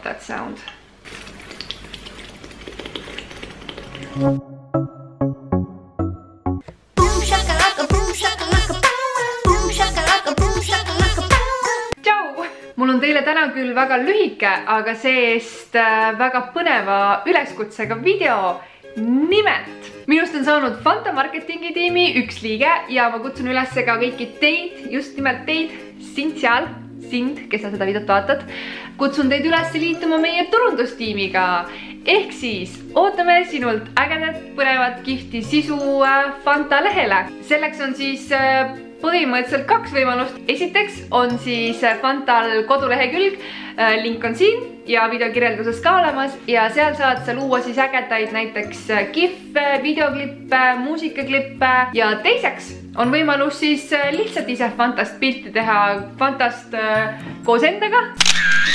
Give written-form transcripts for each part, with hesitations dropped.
love that sound. Tšau! Mul on teile täna küll väga lühike, aga see-eest väga põneva üleskutsega video. Nimelt, minust on saanud Fanta marketingi tiimi üks liige ja ma kutsun üles ka kõiki teid, just nimelt teid, sind, kes sa seda videot vaatad, kutsun teid üles liituma meie turundustiimiga. Ehk siis ootame sinult ägedat, põnevat, kihvti sisu Fanta lehele. Selleks on siis põhimõtteliselt kaks võimalust. Esiteks on siis Fantal kodulehekülg, link on siin ja videokirjelduses ka olemas ja seal saad sa luua siis ägedaid näiteks gif'e, videoklippe, muusikaklippe ja teiseks on võimalus siis lihtsalt ise Fantast pilti teha, Fantast koos endaga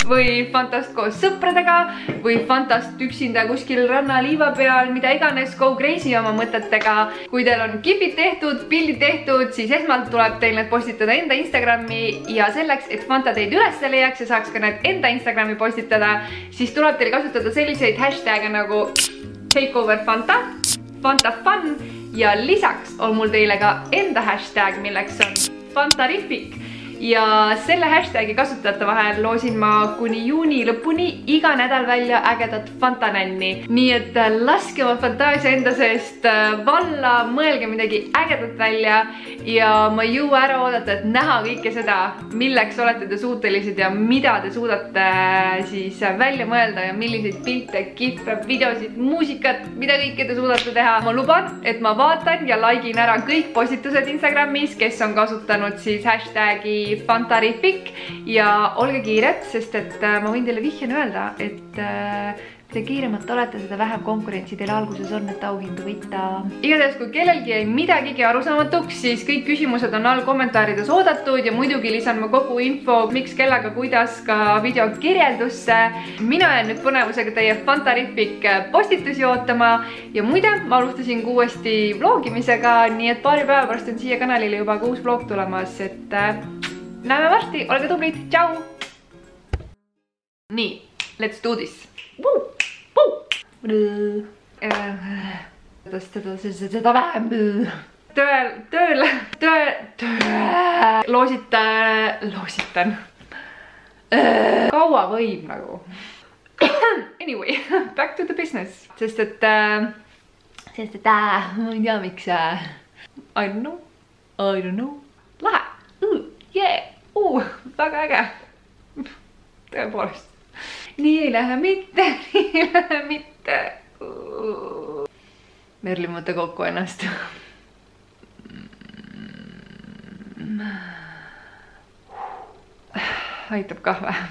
või Fantast koos sõpradega või Fantast üksinda kuskil rannaliiva peal, mida iganes, go crazy oma mõtetega. Kui teil on gifid tehtud, pildid tehtud, siis esmalt tuleb teil need postitada enda Instagrami ja selleks, et Fanta teid üles leiaks ja saaks ka need enda Instagrami postitada, siis tuleb teil kasutada selliseid hashtag'e nagu takeoverfanta, fantafun ja lisaks on mul teile ka enda hashtag, milleks on Fantarific. Ja selle hashtagi kasutajate vahel loosin ma kuni juuni lõpuni iga nädal välja ägedat Fantanänni. Nii et laske oma fantaasia enda seest valla, mõelge midagi ägedat välja ja ma ei jõua ära oodata, et näha kõike seda, milleks olete te suutelised ja mida te suudate siis välja mõelda ja milliseid pilte, gif'e, videosid, muusikat, mida kõike te suudate teha. Ma luban, et ma vaatan ja likein ära kõik postitused Instagramis, kes on kasutanud siis hashtagi Fantarific ja olge kiired, sest et ma võin teile vihjena öelda, et mida kiiremalt olete, seda vähem konkurentsi teil alguses on, et auhindu võita. Igatahes, kui kellelgi jäi midagigi arusaamatuks, siis kõik küsimused on all kommentaarides oodatud ja muidugi lisan ma kogu info, miks, kellega, kuidas ka video kirjeldusse. Mina jään nüüd põnevusega teie Fantarific postitusi ootama ja muide, ma alustasin uuesti vlogimisega, nii et paari päeva pärast on siia kanalile juba ka uus vlog tulemas, et näeme varsti, olge tublid, tšau! Nii, let's do this! Seda vähem loositan. Kaua võib nagu. Anyway, back to the business. Sest et ma ei tea miks. I don't know. Lahe. Yeah. Väga äge. Tõepoolest. Nii ei lähe mitte. Merli, mõtle kokku ennast. Aitab kah vähem.